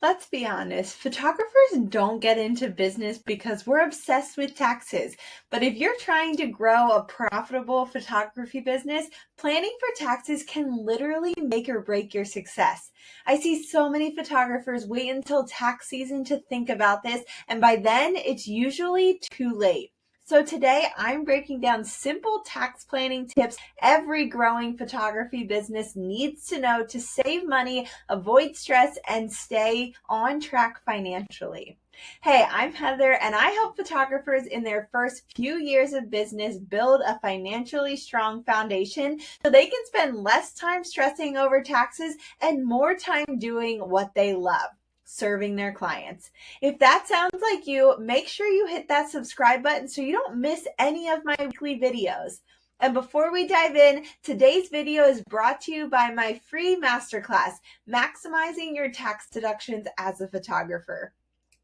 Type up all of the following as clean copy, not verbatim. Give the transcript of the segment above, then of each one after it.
Let's be honest, photographers don't get into business because we're obsessed with taxes. But if you're trying to grow a profitable photography business, planning for taxes can literally make or break your success. I see so many photographers wait until tax season to think about this, and by then it's usually too late. So today I'm breaking down simple tax planning tips every growing photography business needs to know to save money, avoid stress, and stay on track financially. Hey, I'm Heather, and I help photographers in their first few years of business build a financially strong foundation so they can spend less time stressing over taxes and more time doing what they love, serving their clients. If that sounds like you, make sure you hit that subscribe button so you don't miss any of my weekly videos. And before we dive in, today's video is brought to you by my free masterclass, Maximizing Your Tax Deductions as a Photographer.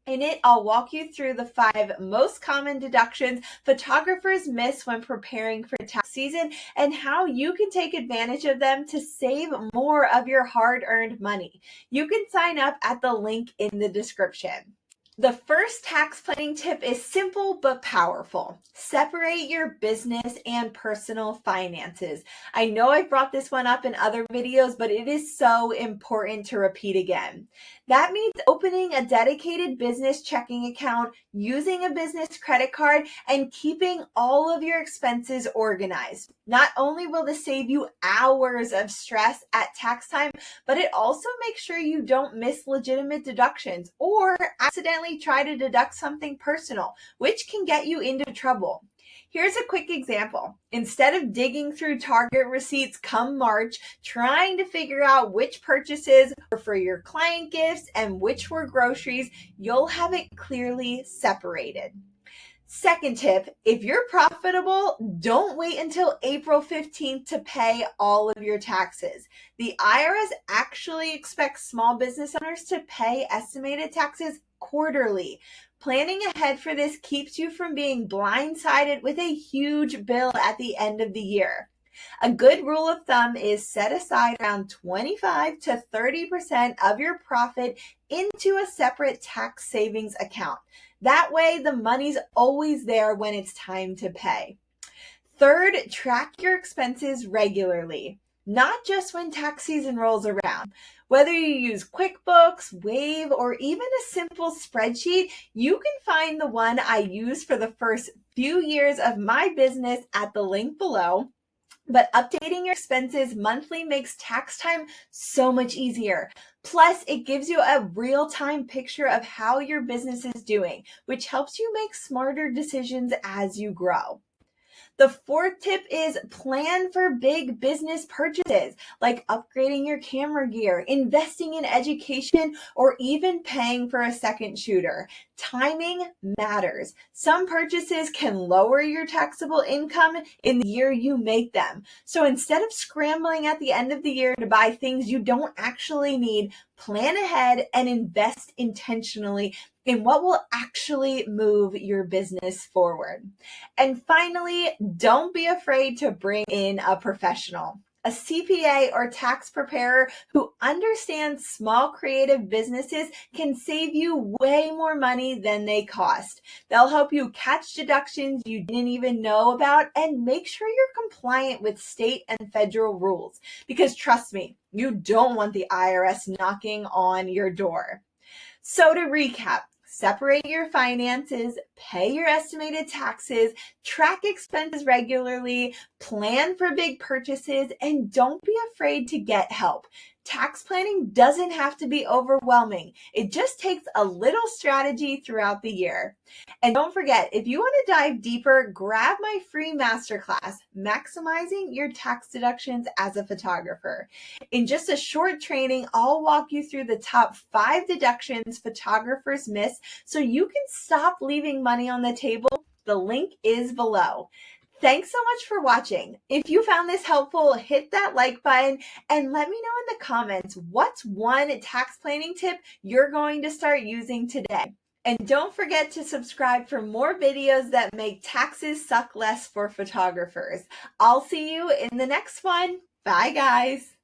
In it, I'll walk you through the 5 most common deductions photographers miss when preparing for tax season and how you can take advantage of them to save more of your hard-earned money. You can sign up at the link in the description. The first tax planning tip is simple but powerful. Separate your business and personal finances. I know I've brought this one up in other videos, but it is so important to repeat again. That means opening a dedicated business checking account, using a business credit card, and keeping all of your expenses organized. Not only will this save you hours of stress at tax time, but it also makes sure you don't miss legitimate deductions or accidentally try to deduct something personal, which can get you into trouble. Here's a quick example. Instead of digging through Target receipts come March, trying to figure out which purchases were for your client gifts and which were groceries, you'll have it clearly separated. Second tip, if you're profitable, don't wait until April 15th to pay all of your taxes. The IRS actually expects small business owners to pay estimated taxes quarterly. Planning ahead for this keeps you from being blindsided with a huge bill at the end of the year. A good rule of thumb is set aside around 25 to 30% of your profit into a separate tax savings account. That way, the money's always there when it's time to pay. Third, track your expenses regularly, not just when tax season rolls around. Whether you use QuickBooks, Wave, or even a simple spreadsheet, you can find the one I use for the first few years of my business at the link below. But updating your expenses monthly makes tax time so much easier. Plus, it gives you a real-time picture of how your business is doing, which helps you make smarter decisions as you grow. The fourth tip is plan for big business purchases, like upgrading your camera gear, investing in education, or even paying for a second shooter. Timing matters. Some purchases can lower your taxable income in the year you make them. So instead of scrambling at the end of the year to buy things you don't actually need, plan ahead and invest intentionally in what will actually move your business forward. And finally, don't be afraid to bring in a professional. A CPA or tax preparer who understands small creative businesses can save you way more money than they cost. They'll help you catch deductions you didn't even know about and make sure you're compliant with state and federal rules. Because trust me, you don't want the IRS knocking on your door. So to recap, separate your finances, pay your estimated taxes, track expenses regularly, plan for big purchases, and don't be afraid to get help. Tax planning doesn't have to be overwhelming. It just takes a little strategy throughout the year. And don't forget, if you want to dive deeper, grab my free masterclass, Maximizing Your Tax Deductions as a Photographer. In just a short training, I'll walk you through the top 5 deductions photographers miss so you can stop leaving money on the table. The link is below. Thanks so much for watching. If you found this helpful, hit that like button and let me know in the comments what's one tax planning tip you're going to start using today. And don't forget to subscribe for more videos that make taxes suck less for photographers. I'll see you in the next one. Bye, guys.